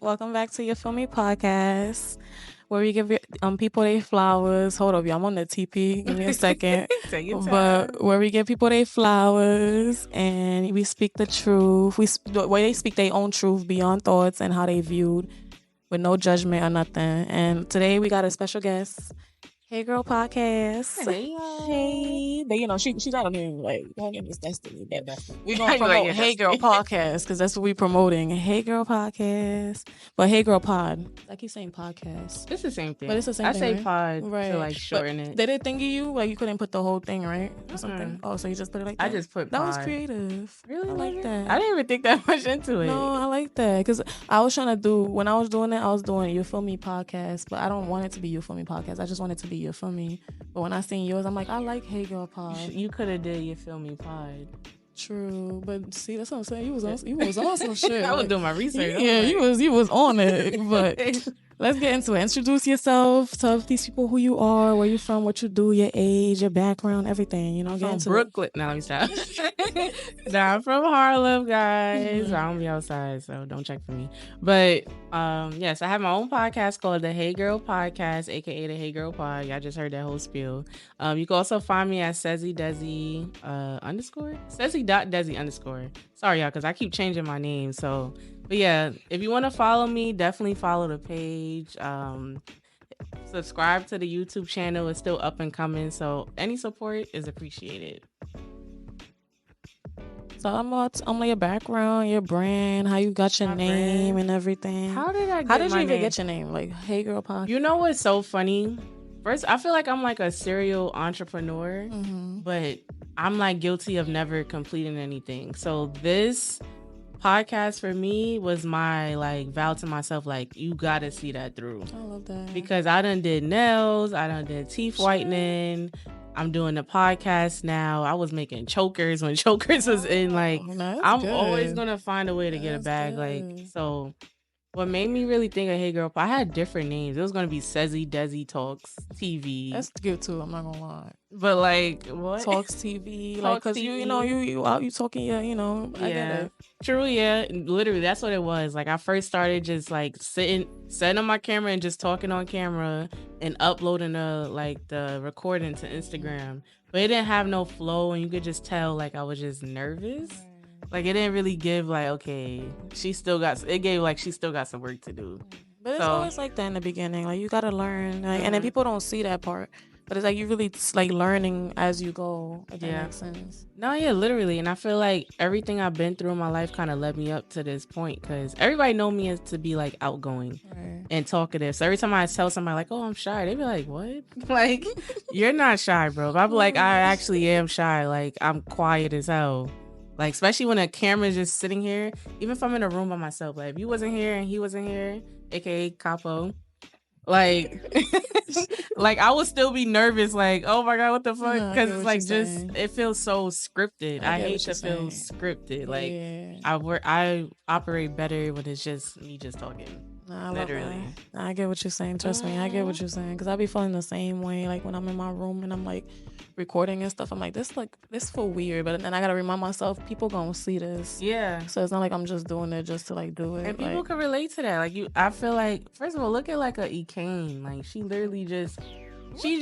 Welcome back to your Feel Me podcast, where we give people their flowers. Hold up, y'all. I'm on the TP. Give me a second. Take your time. But where we give people their flowers and we speak the truth. Where they speak their own truth beyond thoughts and how they viewed, with no judgment or nothing. And today we got a special guest. Hey Girl Podcast. Hey. But she's not on here like her name is Destiny. But we're I gonna know, promote yeah, Hey Girl Podcast because that's what we're promoting. Hey Girl Podcast. But Hey Girl Pod. I keep saying podcast. It's the same thing. But it's the same I thing, say right? pod Right. to like shorten it. Did it think of you? Like you couldn't put the whole thing, right? Or something. Oh, so you just put it like that? I just put that pod. was creative. Really? I like that. I didn't even think that much into it. No, I like that because I was trying to do when I was doing it. I was doing You Feel Me podcast, but I don't want it to be You Feel Me podcast. I just want it to be You Feel Me. But when I seen yours, I'm like, I like Hey Girl Pod. You could have did You Feel Me pod. True, but see, that's what I'm saying. You was on some shit. I was doing my research. Yeah, you was on it. But let's get into it. Introduce yourself. Tell these people who you are, where you from, what you do, your age, your background, everything. Get from into Brooklyn. No, let me stop. Nah, I'm from Harlem, guys. I don't be outside, so don't check for me. But yes, I have my own podcast called the Hey Girl Podcast, aka the Hey Girl Pod. Y'all just heard that whole spiel. You can also find me at SezzyDesi _ Sezzy.Desi _ Sorry, y'all, because I keep changing my name. So, but yeah, if you want to follow me, definitely follow the page. Subscribe to the YouTube channel. It's still up and coming, so any support is appreciated. So I'm like your background, your brand, how you got your name and everything. How did you even get your name? Like Hey Girl Podcast. You know what's so funny? First, I feel like I'm like a serial entrepreneur, but I'm like guilty of never completing anything. So this podcast for me was my like vow to myself, like you gotta see that through. I love that. Because I done did nails, I done did teeth whitening. I'm doing the podcast now. I was making chokers when chokers was in. Like, I'm always gonna find a way to get a bag. Good. Like, so what made me really think of Hey Girl, I had different names. It was gonna be SezzyDesi Talks TV. That's good too. I'm not gonna lie. But like, what Talks TV? Talks Like, cause TV. you out, you talking, I get it. True, yeah. Literally, that's what it was. Like, I first started just like setting on my camera and just talking on camera and uploading the recording to Instagram. But it didn't have no flow, and you could just tell like I was just nervous. Like, it didn't really give like, okay, she still got some work to do. But it's always like that in the beginning. Like, you gotta learn, like, and then people don't see that part. But it's like you really like learning as you go. If that makes sense. No, yeah, literally. And I feel like everything I've been through in my life kind of led me up to this point, because everybody know me as to be like outgoing and talkative. So every time I tell somebody like, oh, I'm shy, they be like, what? Like, you're not shy, bro. But I'm like, I actually am shy. Like, I'm quiet as hell. Like, especially when a camera is just sitting here, even if I'm in a room by myself, like if you wasn't here and he wasn't here, aka Capo, like like I would still be nervous, like, oh my god, what the fuck, because it's like it feels so scripted. I hate to feel scripted. Like, I operate better when it's just me just talking. Nah, literally. I get what you're saying. Trust me, I get what you're saying, because I be feeling the same way. Like when I'm in my room and I'm like recording and stuff, I'm like, this feel weird, but then I gotta remind myself, people gonna see this. Yeah. So it's not like I'm just doing it just to like do it. And people can relate to that. Like, I feel like, first of all, look at like a E. Kane. Like, she literally she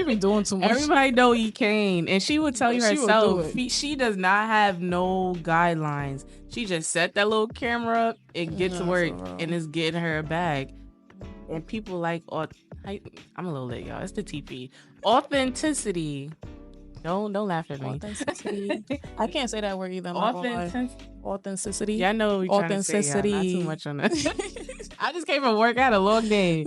be doing too much. Everybody know E. Kane, and she would tell you herself, she does not have no guidelines. She just set that little camera up and get to work, and it's getting her a bag. And people like, I'm a little late, y'all. It's the TP. Authenticity. Don't laugh at me. Authenticity. I can't say that word either. Authenticity. Yeah, I know what you're trying to say. Not too much on that. I just came from work. I had a long day.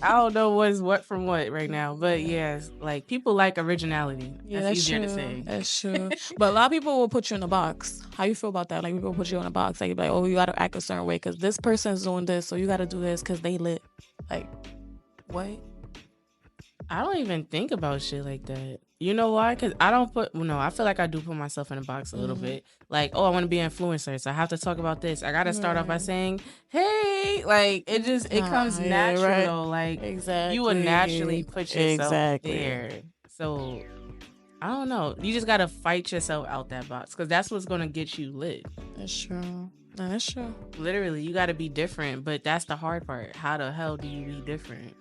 I don't know what's what from what right now. But yes, like, people like originality. Yeah, that's easier to say. That's true. But a lot of people will put you in a box. How you feel about that? Like, people put you in a box. Like, you be like, oh, you gotta act a certain way because this person's doing this, so you gotta do this because they lit. Like, what? I don't even think about shit like that. You know why? Because I feel like I do put myself in a box a little bit. Like, oh, I want to be an influencer, so I have to talk about this. I got to start off by saying, hey, like, it comes natural, though. Like, you would naturally put yourself there. So, I don't know. You just got to fight yourself out that box, because that's what's going to get you lit. That's true. No, that's true. Literally, you got to be different, but that's the hard part. How the hell do you be different?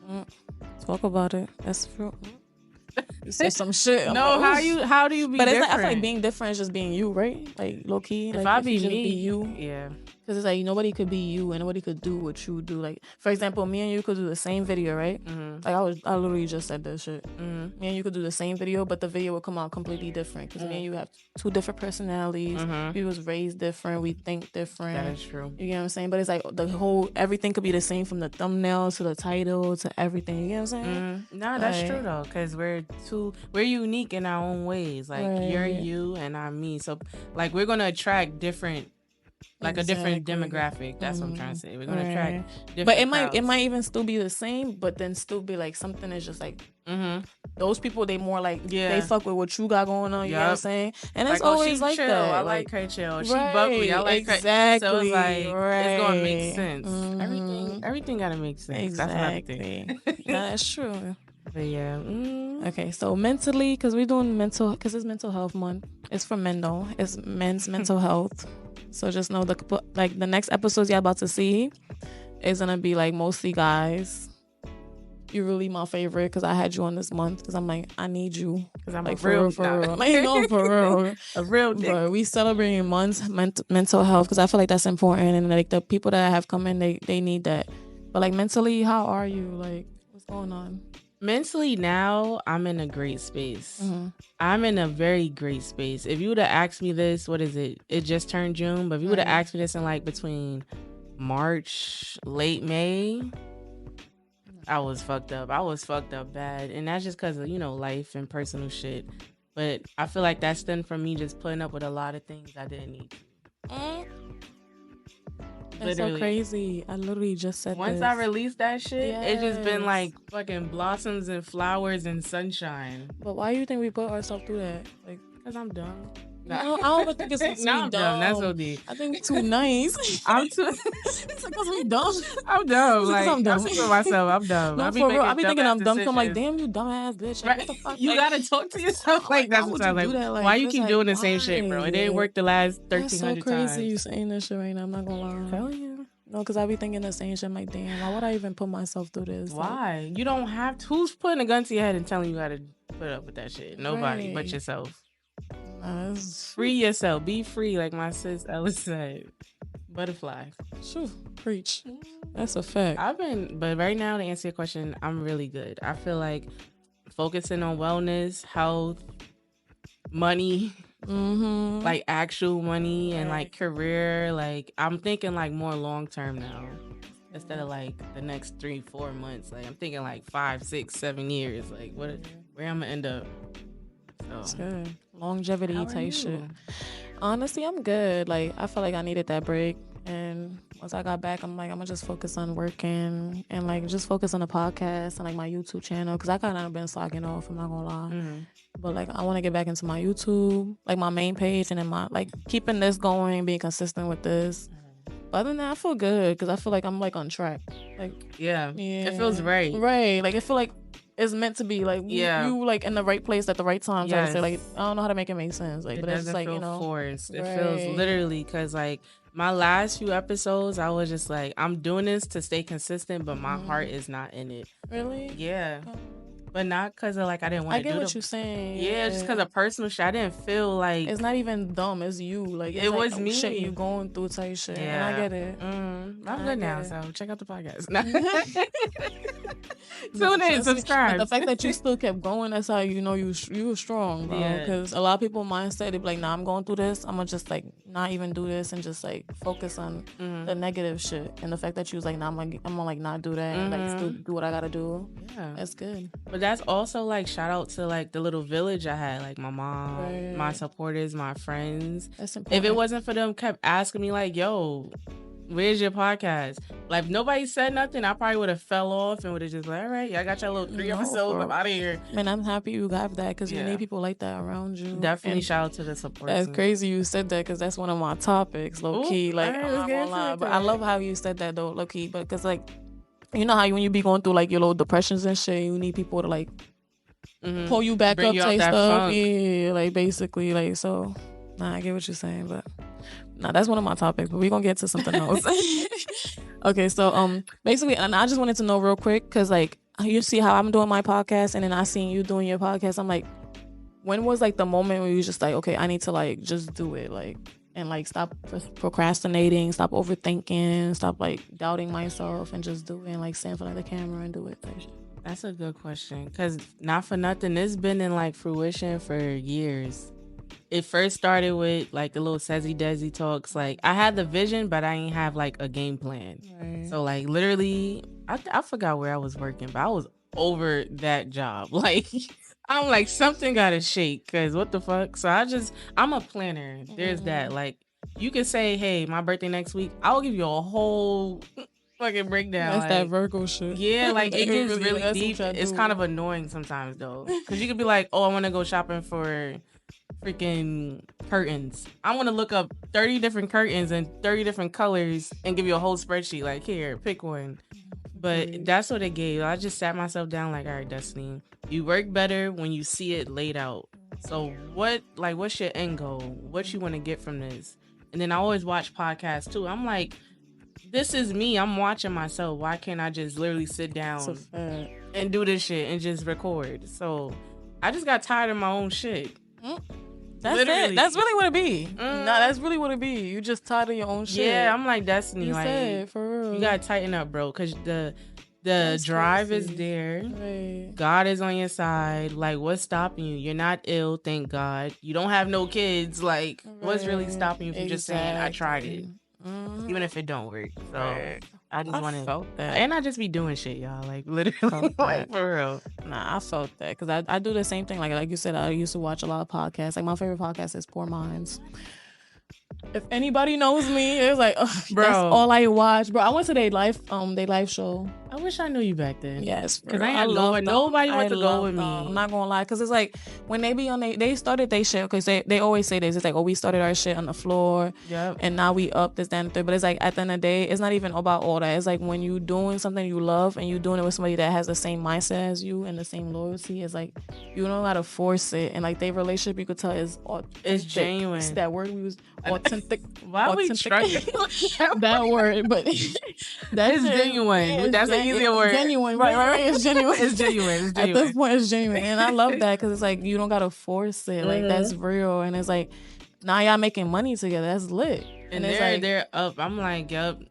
Talk about it. That's true. You say some shit. No, like, how do you be but different? it's like, I feel like being different is just being you, right? Like low key. If Like, I be you just me, be you. yeah. Because it's like nobody could be you and nobody could do what you do. Like, for example, me and you could do the same video, right? Mm-hmm. Like I literally just said that shit. Mm-hmm. Me and you could do the same video, but the video would come out completely different. Because me and you have two different personalities. We was raised different. We think different. That is true. You get what I'm saying? But it's like everything could be the same from the thumbnail to the title to everything. You get what I'm saying? No, that's true though, because we're unique in our own ways. Like you're you and I'm me. So like we're gonna attract different. Like a different demographic. That's what I'm trying to say. We're gonna attract different. But crowds. it might even still be the same, but then still be like something is just like those people. They more like they fuck with what you got going on. You know what I'm saying? And it's like, always like chill. that. I like her chill. She right, bubbly. I like exactly. her. So it's like it's gonna make sense. Mm-hmm. Everything gotta make sense. Exactly. That's what I think. That's true. But yeah. Okay, so mentally, because we're doing because it's mental health month. It's for men though. It's men's mental health. So just know the next episodes you're about to see is gonna be like mostly guys. You're really my favorite because I had you on this month because I'm like I need you because I'm like for real. Like no, for real, a real. Bro, we celebrating months mental health because I feel like that's important and like the people that have come in they need that. But like mentally, how are you? Like what's going on? Mentally now, I'm in a great space. I'm in a very great space. If you would have asked me this, what is it? It just turned June, but if you would have asked me this in like between March, late May, I was fucked up. I was fucked up bad. And that's just because of, life and personal shit. But I feel like that stemmed from me just putting up with a lot of things I didn't need to. That's so crazy. I literally just said once I released that shit, It's just been like fucking blossoms and flowers and sunshine. But why do you think we put ourselves through that? Like, because I'm dumb. No, I don't even think it's because I'm dumb. That's OD. I think we're too nice. I'm too. It's because we dumb. I'm dumb. Like I'm dumb. I'm for myself. I'm dumb. No, for real. I be thinking I'm dumb. So I'm like, damn, you dumbass bitch. Like, right. What the fuck? You gotta talk to yourself like that's what I'm like. Why you keep doing the same shit, bro? It didn't work the last 1,300 times. That's so crazy you saying this shit right now. I'm not gonna lie. Hell yeah. No, because I be thinking the same shit. I'm like, damn, why would I even put myself through this? Why? Like, you don't have to. Who's putting a gun to your head and telling you how to put up with that shit? Nobody but yourself. Free yourself. Be free, like my sis Ella said. Butterfly. Sure. Preach. That's a fact. But right now, to answer your question, I'm really good. I feel like focusing on wellness, health, money, like actual money and like career. Like I'm thinking like more long term now instead of like the next 3-4 months. Like I'm thinking like 5, 6, 7 years. Like where I'm gonna end up. So. That's good. Longevity type shit. Honestly, I'm good. Like I feel like I needed that break, and once I got back, I'm like I'm gonna just focus on working and like just focus on the podcast and like my YouTube channel because I kind of been slacking off. I'm not gonna lie. But like I want to get back into my YouTube, like my main page, and then my like keeping this going, being consistent with this. But other than that, I feel good because I feel like I'm like on track. Like yeah, it feels right. Right, like I feel like it's meant to be. Like you like in the right place at the right time. So I say like I don't know how to make it make sense. Like, it but it's doesn't like feel forced. It feels literally because like my last few episodes, I was just like I'm doing this to stay consistent, but my heart is not in it. Really? Yeah. But not because of like I didn't want to do it. I get what you're saying. Yeah, just because of personal shit. I didn't feel like it's not even dumb. It's you. Like it's it like, was me. Shit you going through type shit. Yeah, and I get it. I'm good now. So check out the podcast. Tune in, subscribe. But the fact that you still kept going, that's how you know you were strong, bro. Because a lot of people mindset they be like, nah, I'm going through this. I'm gonna just like not even do this and just like focus on the negative shit. And the fact that you was like, nah, I'm gonna like not do that and like still do what I gotta do. Yeah, that's good. But that's also like shout out to like the little village I had, like my mom, my supporters, my friends. That's important. If it wasn't for them kept asking me like, yo, where's your podcast? Like if nobody said nothing, I probably would have fell off and would have just like, all right, y'all got your little 3 episodes. I'm out of here. Man, I'm happy you got that because you need people like that around you. Definitely and shout out to the support. That's crazy you said that because that's one of my topics, low key. Like I'm not gonna lie, but I love how you said that though, low key. But because like you know how when you be going through like your little depressions and shit, you need people to like pull you back up type stuff. Funk. Yeah, like basically like so. Nah, I get what you're saying, but Nah, that's one of my topics, but we're gonna get to something else. Okay, so basically, and I just wanted to know real quick, because like you see how I'm doing my podcast, and then I seen you doing your podcast. I'm like, when was like the moment where you just like, okay, I need to like just do it, like, and like stop procrastinating, stop overthinking, stop like doubting myself, and just do it, and like stand in front of the camera and do it. That's a good question, because not for nothing, it's been in like fruition for years. It first started with like the little Sezzy Desi talks. Like I had the vision, but I didn't have like a game plan. Right. So like literally, I forgot where I was working, but I was over that job. Like I'm like, something gotta shake, because what the fuck? So I'm a planner. There's that. Like you can say, hey, my birthday next week. I'll give you a whole fucking breakdown. That's like, that Virgo shit. Yeah, like it gets really deep. It's kind of annoying sometimes though, because you could be like, oh, I want to go shopping for freaking curtains. I want to look up 30 different curtains and 30 different colors and give you a whole spreadsheet. Like, here, pick one. But that's what it gave. I just sat myself down like, all right, Destiny, you work better when you see it laid out. So what's your end goal? What you want to get from this? And then I always watch podcasts too. I'm like, this is me. I'm watching myself. Why can't I just literally sit down and do this shit and just record? So I just got tired of my own shit. That's literally it. That's really what it be. Nah, that's really what it be. You just tired of your own shit. Yeah, I'm like, Destiny, you like, said, for real. You gotta tighten up, bro, because the drive crazy. Is there. Right. God is on your side. Like, what's stopping you? You're not ill, thank God. You don't have no kids. Like, what's really stopping you from just saying, I tried it? Even if it don't work. So I just want to felt that, and I just be doing shit, y'all. Like literally, like for real. Nah, I felt that because I do the same thing. Like you said, I used to watch a lot of podcasts. Like my favorite podcast is Poor Minds. If anybody knows me, it's like, bro, that's all I watch, bro. I went to their live show. I wish I knew you back then. Yes, because I love nobody wants to go with me. I'm not gonna lie, because it's like when they be on they started their shit, because they always say this. It's like, oh, we started our shit on the floor, and now we up this, that, and the third. But it's like at the end of the day, it's not even about all that. It's like when you doing something you love and you doing it with somebody that has the same mindset as you and the same loyalty. It's like you don't gotta force it, and like their relationship, you could tell is it's genuine. It's that word we use, authentic. Why are we trying that word? But that is genuine. That's an easier word. Genuine, right. It's genuine. It's genuine. At this point, it's genuine, and I love that because it's like you don't gotta force it. Like that's real, and it's like now y'all making money together. That's lit, and they're up. I'm like, yup.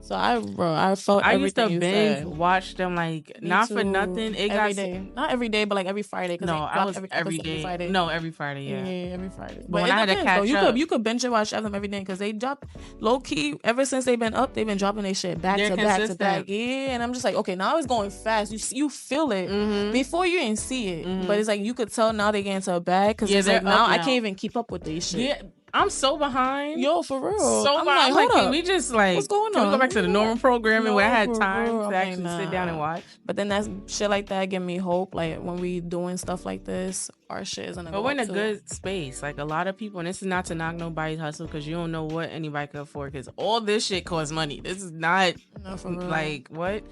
So I felt. I used to binge watch them like Me not too. for nothing. It every got day, not every day, but like every Friday. No, I was every day. Friday. No, every Friday. Yeah, every Friday. But when I had to catch up, you could binge and watch them every day because they drop low key. Ever since they've been up, they've been dropping their shit back to back to back. Yeah, and I'm just like, okay, now it's going fast. You feel it before you didn't see it, but it's like you could tell now they get into a bag because it's like now I can't even keep up with these shit. Yeah. I'm so behind. Yo, for real. So I'm behind. like, can we just like, what's going on? Can we go back to the normal programming where I had time to actually sit down and watch? But then that's shit like that give me hope. Like when we doing stuff like this, our shit is gonna go. But we're in a good space. Like a lot of people, and this is not to knock nobody's hustle because you don't know what anybody can afford because all this shit costs money. This is not like what?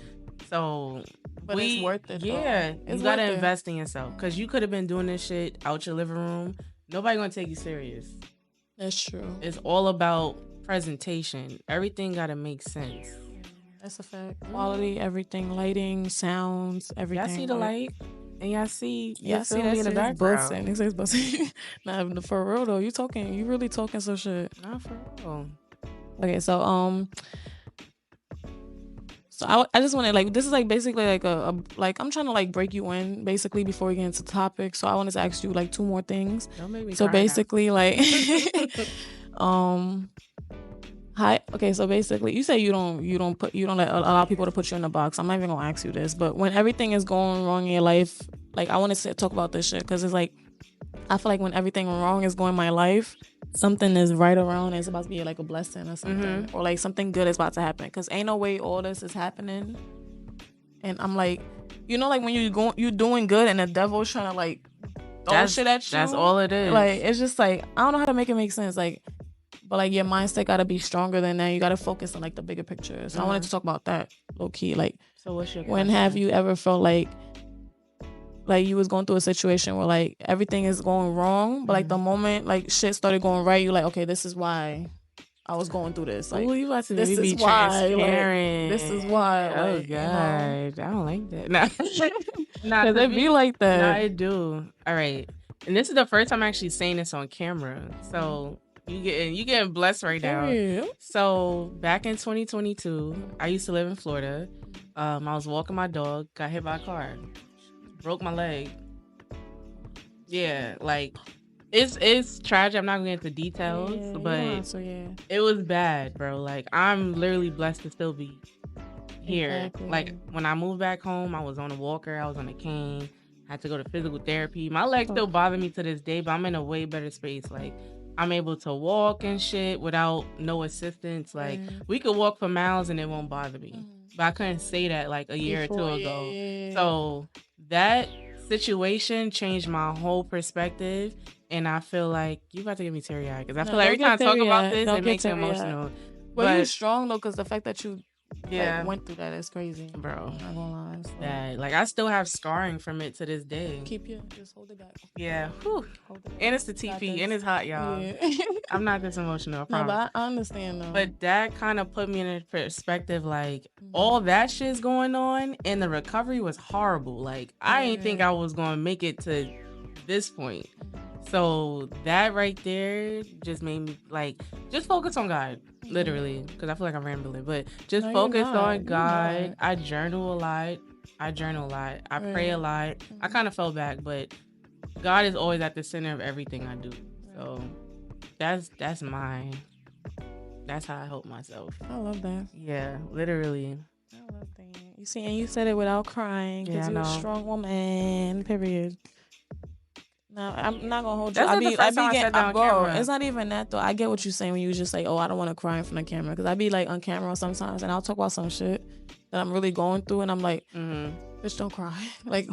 So but it's worth it. Yeah, you gotta invest in yourself because you could have been doing this shit out your living room. Nobody gonna take you serious. That's true. It's all about presentation. Everything gotta make sense. That's a fact. Quality, everything, lighting, sounds, everything. Y'all see the light, and y'all see that in the background. It says busting. Nah, for real though, you really talking some shit. Not for real. Okay, so I just want to like this is like basically like a like I'm trying to like break you in basically before we get into the topic. So I wanted to ask you like two more things. Don't make me so cry basically now. Like hi. Okay, so basically you say you don't allow people to put you in a box. I'm not even gonna ask you this, but when everything is going wrong in your life, like I want to talk about this shit because it's like I feel like when everything wrong is going in my life, something is right around and it's about to be like a blessing or something, or like something good is about to happen. Because ain't no way all this is happening, and I'm like, like when you doing good and the devil's trying to like throw shit at you. That's all it is. Like it's just like I don't know how to make it make sense. Like, but like your mindset gotta be stronger than that. You gotta focus on like the bigger picture. So I wanted to talk about that low key. Like, so what's your when have you ever felt like you was going through a situation where like everything is going wrong, but like the moment like shit started going right, you like, okay, this is why I was going through this. Like, ooh, you about to this be is why. transparent. Like, this is why. Oh Like, God, I don't like that. Nah, Because it be like that. Nah, I do. All right, and this is the first time I'm actually saying this on camera. So you getting blessed right now. So back in 2022, I used to live in Florida. I was walking my dog, got hit by a car, broke my leg. Yeah, like it's tragic. I'm not gonna get into details, but it was bad, bro. Like I'm literally blessed to still be here. Exactly. Like when I moved back home, I was on a walker, I was on a cane, had to go to physical therapy. My legs still bother me to this day, but I'm in a way better space. Like I'm able to walk and shit without no assistance. Like we could walk for miles and it won't bother me. But I couldn't say that like a year or two ago. So that situation changed my whole perspective. And I feel like you about to get me teary-eyed because I feel like every time I talk about this, it makes me emotional. But you're strong though, because the fact that you went through that is crazy, bro. I'm not gonna lie. So. Yeah, like I still have scarring from it to this day. Just hold it back. Yeah, hold it back. And it's the TP, and it's hot, y'all. Yeah. I'm not this emotional. I promise. No, but I understand though. But that kind of put me in a perspective, like all that shit's going on, and the recovery was horrible. Like I didn't think I was gonna make it to this point. So that right there just made me like just focus on God, literally, because I feel like I'm rambling. But just focus on God. I journal a lot. I pray a lot. I kind of fell back, but God is always at the center of everything I do. So that's mine. That's how I help myself. I love that. Yeah, literally. I love that. You see, and you said it without crying because you're a strong woman. Period. No, I'm not gonna hold you. I be getting, bro. It's not even that though. I get what you're saying when you just like, oh, I don't want to cry in front of camera, because I be like on camera sometimes, and I'll talk about some shit that I'm really going through, and I'm like, bitch, don't cry. Like,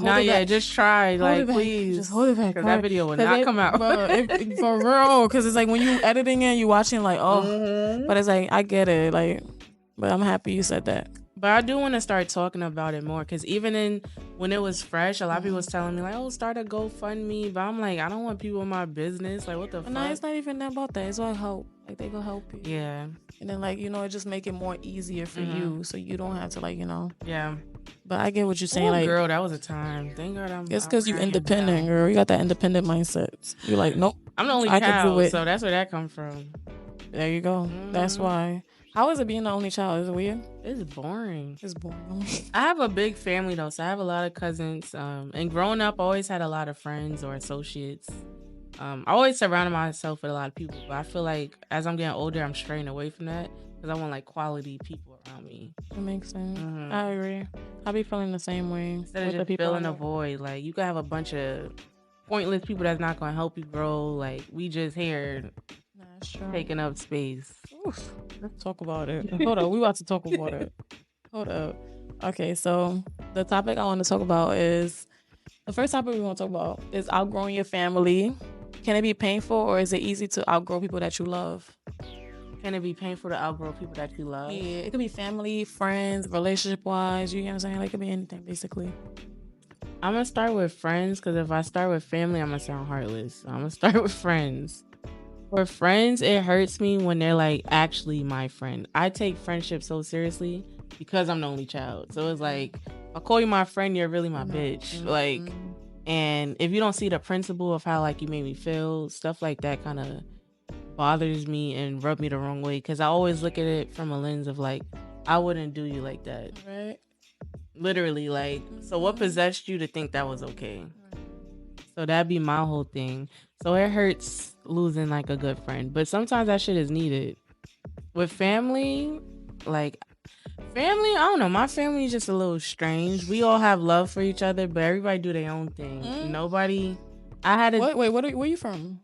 just try, like, please, just hold it back. Because that video will not come out, bro, for real. Because it's like when you editing it, you watching like, oh, but it's like I get it, like, but I'm happy you said that. But I do want to start talking about it more, because even when it was fresh, a lot of people was telling me like, oh, start a GoFundMe. But I'm like, I don't want people in my business. Like, what the fuck? No, it's not even that about that. It's all help. Like, they gonna help you. Yeah. And then, like, you know, it just make it more easier for you, so you don't have to, like, you know. Yeah. But I get what you're saying. Like, girl, that was a time. Thank God it's because you independent, girl. You got that independent mindset. You're like, nope. I'm the only child, so that's where that comes from. There you go. That's why. How is it being the only child? Is it weird? It's boring. It's boring. I have a big family though, so I have a lot of cousins. And growing up, I always had a lot of friends or associates. I always surrounded myself with a lot of people, but I feel like as I'm getting older, I'm straying away from that because I want like quality people around me. That makes sense. I agree. I be feeling the same way. Instead of just filling a void, like you can have a bunch of pointless people that's not going to help you grow. Like we just here. Taking up space. Oof. Let's talk about it. Hold up. We about to talk about it. Hold up. Okay, so the topic I want to talk about is, the first topic we want to talk about is outgrowing your family. Can it be painful, or is it easy to outgrow people that you love? Can it be painful to outgrow people that you love? Yeah, it could be family, friends, relationship-wise. You know what I'm saying? Like, it could be anything, basically. I'm going to start with friends, because if I start with family, I'm going to sound heartless. So I'm going to start with friends. For friends, it hurts me when they're like actually my friend. I take friendship so seriously because I'm the only child. So it's like, I call you my friend, you're really my bitch. Like, and if you don't see the principle of how like you made me feel, stuff like that kind of bothers me and rub me the wrong way. Because I always look at it from a lens of like, I wouldn't do you like that. Right. Literally, like, so what possessed you to think that was okay? So that'd be my whole thing. So it hurts losing like a good friend, but sometimes that shit is needed. With family, I don't know. My family is just a little strange. We all have love for each other, but everybody do their own thing. Nobody. Wait, where are you from?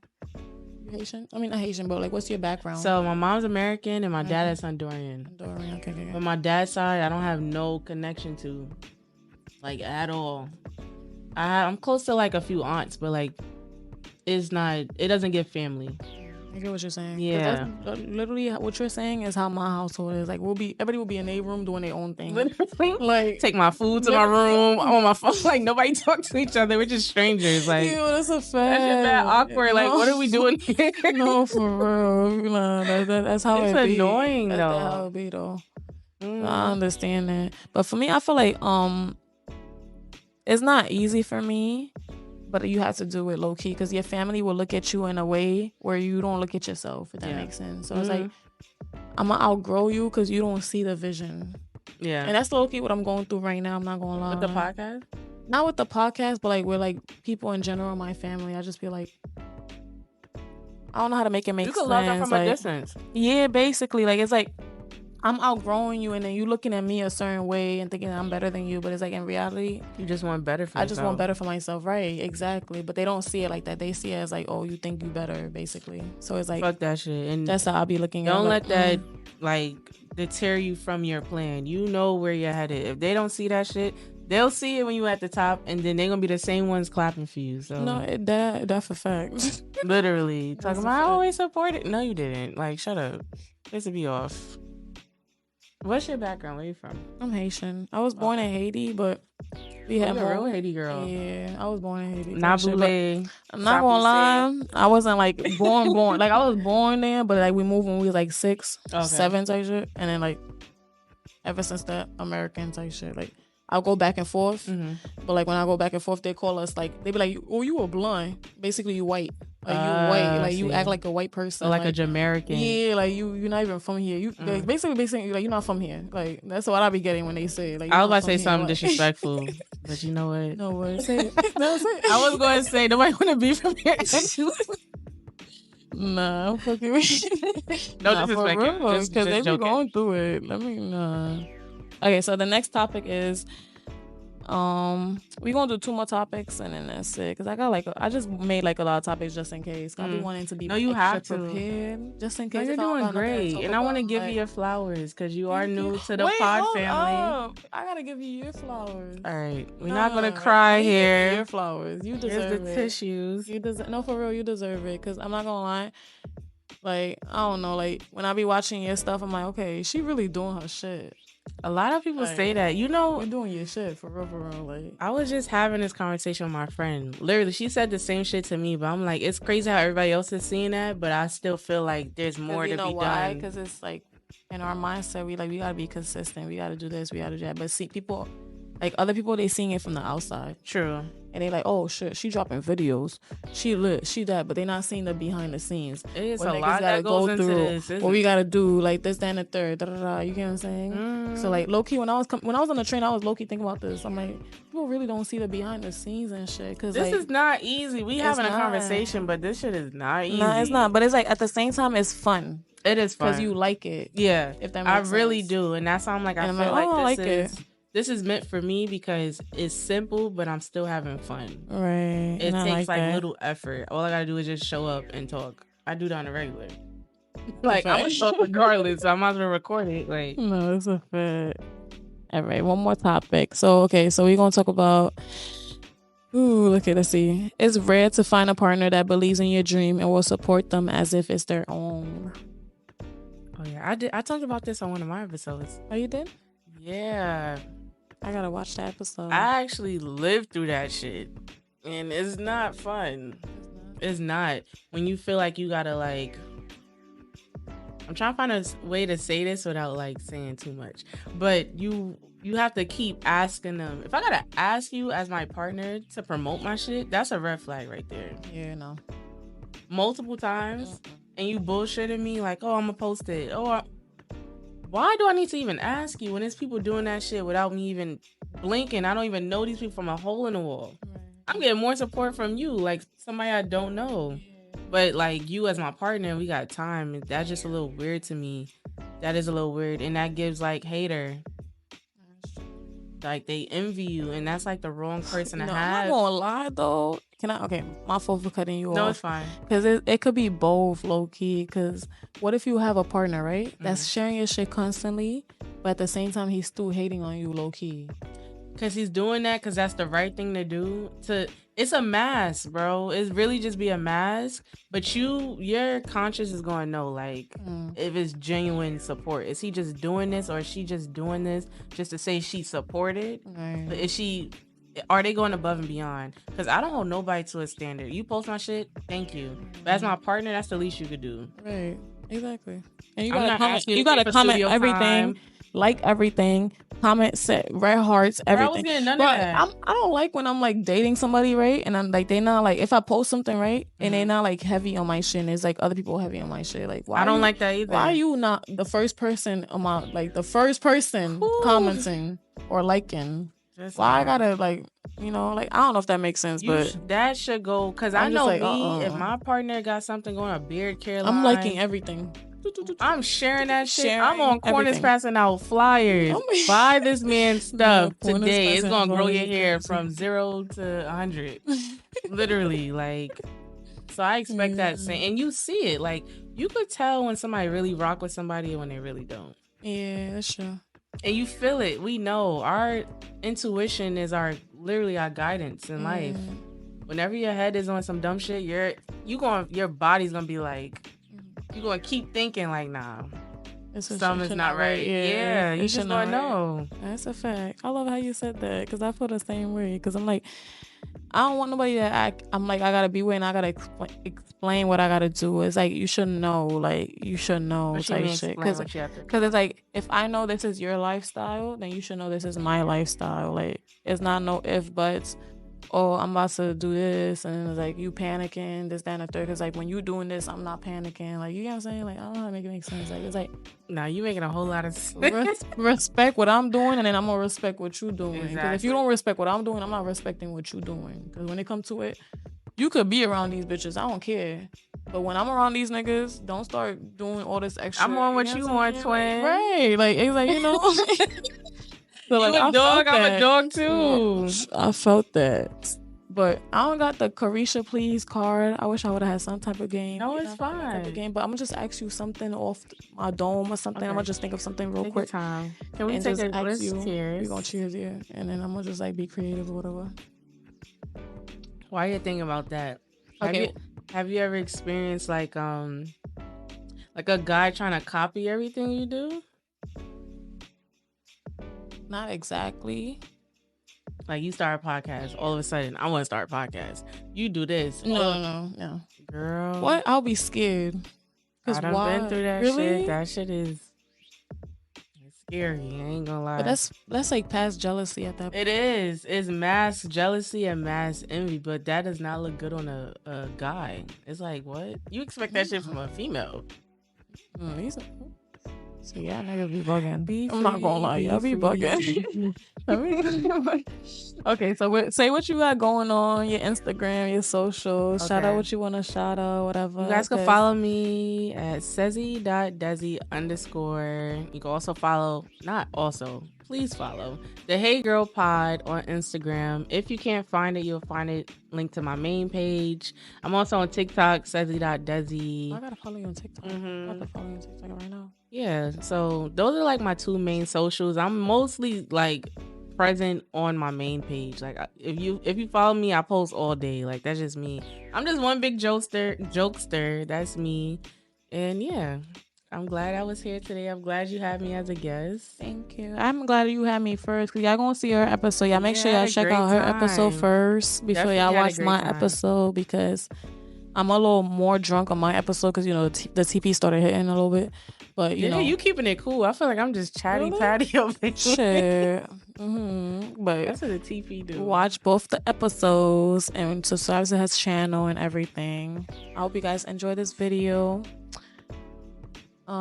You Haitian? I mean, not Haitian, but like, what's your background? So my mom's American and my dad is Honduran. Okay. But my dad's side, I don't have no connection to, like, at all. I'm close to like a few aunts, but like, it doesn't give family. I get what you're saying. Yeah. That's literally what you're saying is how my household is. Like everybody will be in their room doing their own thing. Literally, like take my food to my room on my phone. Like nobody talk to each other. We're just strangers. Like, yo, that's a fact. That's just that awkward. Like, what are we doing here? No, for real. No, that's how it's it be. Annoying that's though. How it be though. I understand that, but for me, I feel like it's not easy for me. But you have to do it low key because your family will look at you in a way where you don't look at yourself, if that makes sense. So it's like, I'm going to outgrow you because you don't see the vision. Yeah. And that's low key what I'm going through right now. I'm not going to lie. With the podcast? Not with the podcast, but like with like people in general, my family. I just feel like, I don't know how to make it make sense. You can love them from a distance. Yeah, basically. Like, it's like, I'm outgrowing you, and then you looking at me a certain way and thinking I'm better than you, but it's like in reality, you just want better for yourself. I just want better for myself, right? Exactly. But they don't see it like that. They see it as like, oh, you think you better, basically. So it's like, fuck that shit. And that's how I'll be looking at it. Don't let that like deter you from your plan. You know where you're headed. If they don't see that shit, they'll see it when you at the top, and then they're gonna be the same ones clapping for you. So no, that's a fact. Literally talking about I always support it. No, you didn't. Like, shut up. This would be off. What's your background? Where you from? I'm Haitian. I was born in Haiti, but we had a real Haiti girl. Yeah, I was born in Haiti. Nabule. I'm not gonna lie, I wasn't like born. Like I was born there, but like we moved when we was like 6, 7 type shit, and then like ever since that, American type shit. Like I'll go back and forth, but like when I go back and forth, they call us like they be like, "Oh, you were blind. Basically, you white." Like you white, like you act like a white person, or like a Jamaican. Yeah, like you're not even from here. You like, basically, like you're not from here. Like that's what I be getting when they say. Like I was about to say something disrespectful, but you know what? No what? Say it. No, say it. I was going to say nobody want to be from here. Nah, I'm fucking with you. No disrespect, because they be going through it. Let me Okay, so the next topic is. We gonna do 2 more topics and then that's it. Cause I just made like a lot of topics just in case. I be wanting to be you have to prepared just in case. No, you're doing great, and I want to give you your flowers because you are new to the pod family. I gotta give you your flowers. All right, we're not gonna cry here. Your flowers, you deserve Here's the it. tissues. You deserve. No, for real, you deserve it. Cause I'm not gonna lie. Like I don't know. Like when I be watching your stuff, I'm like, okay, she really doing her shit. A lot of people say that. You know, you're doing your shit for real. Like I was just having this conversation with my friend. Literally, she said the same shit to me, but I'm like, it's crazy how everybody else is seeing that, but I still feel like there's more to be done. Because it's like in our mindset, we gotta be consistent. We gotta do this. We gotta do that. But see, people, like other people, they seeing it from the outside. True. And they like, oh shit, she dropping videos, she lit, she that, but they not seeing the behind the scenes. It's a lot that goes into this. What we gotta do, like this, that, and the third. You get what I'm saying? So like low key, when I was on the train, I was low key thinking about this. I'm like, people really don't see the behind the scenes and shit. Cause this is not easy. We having a conversation, but this shit is not easy. Nah, it's not. But it's like at the same time, it's fun. It is fun because you like it. Yeah, if that makes sense. I really do, and that's why I'm like, I feel like this is. This is meant for me because it's simple, but I'm still having fun. Right. It takes like little effort. All I gotta do is just show up and talk. I do that on a regular. Like I'm gonna talk regardless, so I might as well record it. Like no, it's a fact. All right, one more topic. So we're gonna talk about. Let's see. It's rare to find a partner that believes in your dream and will support them as if it's their own. Oh yeah, I talked about this on one of my episodes. Oh, you did? Yeah. I gotta watch that episode. I actually lived through that shit, and it's not fun. It's not. When you feel like you gotta like, I'm trying to find a way to say this without like saying too much, but you have to keep asking them. If I gotta ask you as my partner to promote my shit, that's a red flag right there. Yeah, no. Multiple times, and you bullshitting me like, oh, I'm gonna post it. Why do I need to even ask you when there's people doing that shit without me even blinking? I don't even know these people from a hole in the wall. Right. I'm getting more support from you, like somebody I don't know. But like you as my partner, we got time. That's just a little weird to me. That is a little weird. And that gives like hater. Like they envy you, and that's like the wrong person to have. I'm not gonna lie though. Okay, my fault for cutting you off. No, it's fine. Because it could be both, low key. Because what if you have a partner, right? That's sharing your shit constantly, but at the same time, he's still hating on you, low key. because he's doing that because that's the right thing to do. It's a mask, bro. It's really just be a mask. But your conscience is going to know, like, if it's genuine support. Is he just doing this, or is she just doing this just to say she supported? Right. But are they going above and beyond? Because I don't hold nobody to a standard. You post my shit, thank you. But as my partner, that's the least you could do. Right. Exactly. And you gotta comment everything. Time. Like everything, comment, set red hearts, everything. I was getting none of that. I don't like when I'm like dating somebody, right? And I'm like, they not like, if I post something, right, and they not like heavy on my shit, and it's like other people heavy on my shit. Like, why? I don't like that either. Why are you not the first person on my, like, the first person commenting or liking? Why I gotta, like, you know, like, I don't know if that makes sense, but that should go, because I know like, if my partner got something going, a beard care line, I'm liking everything. I'm sharing that shit. I'm on corners passing out flyers. Buy this man stuff today. It's gonna grow your hair from 0 to 100. Literally, like. So I expect that same, and you see it. Like, you could tell when somebody really rock with somebody and when they really don't. Yeah, that's true. And you feel it. We know our intuition is literally our guidance in life. Whenever your head is on some dumb shit, your body's gonna be like. You're going to keep thinking like, nah, something's not right. Yeah, you just going to know. That's a fact. I love how you said that, because I feel the same way. Because I'm like, I don't want nobody that I'm like, I got to be with and I got to explain what I got to do. It's like, you should know. Like, you should know type shit. Because it's like, if I know this is your lifestyle, then you should know this is my lifestyle. Like, it's not no if, buts. Oh, I'm about to do this, and it's like you panicking, this, that, and the third. Because like when you doing this, I'm not panicking. Like, you know what I'm saying? Like, I don't know how to make it make sense. Like, it's like, nah, you making a whole lot of sense. Respect what I'm doing, and then I'm gonna respect what you doing. Because if you don't respect what I'm doing, I'm not respecting what you doing. Because when it comes to it, you could be around these bitches, I don't care. But when I'm around these niggas, don't start doing all this extra. I'm on what you want, twin. Right? Like, it's like, you know. So like, you a dog, I'm a dog too. I felt that. But I don't got the Carisha Please card. I wish I would have had some type of game. No, it's fine. Type of game, but I'm going to just ask you something off my dome or something. Okay. I'm going to just think of something real quick. Time. Can we take a cheers? We're going to cheers, yeah. And then I'm going to just like be creative or whatever. While you're thinking about that, okay. Have you ever experienced like a guy trying to copy everything you do? Not exactly. Like, you start a podcast, all of a sudden, I want to start a podcast. You do this. No. Girl. What? I'll be scared. I done been through that shit. That shit is scary. I ain't gonna lie. But that's like past jealousy at that point. It is. It's mass jealousy and mass envy, but that does not look good on a guy. It's like, what? You expect that shit from a female. So yeah, niggas be bugging. I'm not gonna lie, y'all be bugging. Okay, so say what you got going on, your Instagram, your socials. Okay. Shout out what you want to shout out, whatever. You guys can follow me at sezzy.desi_. You can also please follow the Hey Girl Pod on Instagram. If you can't find it, you'll find it linked to my main page. I'm also on TikTok, sezzy.desi. I gotta follow you on TikTok. I have to follow you on TikTok right now. Yeah, so those are like my two main socials. I'm mostly like present on my main page. Like, if you follow me, I post all day. Like, that's just me. I'm just one big jokester. That's me. And yeah, I'm glad I was here today. I'm glad you had me as a guest. Thank you. I'm glad you had me first, because y'all gonna see her episode. Y'all make sure y'all check out her episode first before y'all watch my episode, because I'm a little more drunk on my episode because, you know, the TP started hitting a little bit. But, you know. You keeping it cool. I feel like I'm just chatty patty over here. Shit. But that's what the TP do. Watch both the episodes and subscribe to his channel and everything. I hope you guys enjoy this video. You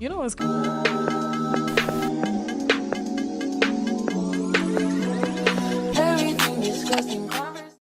know what's cool.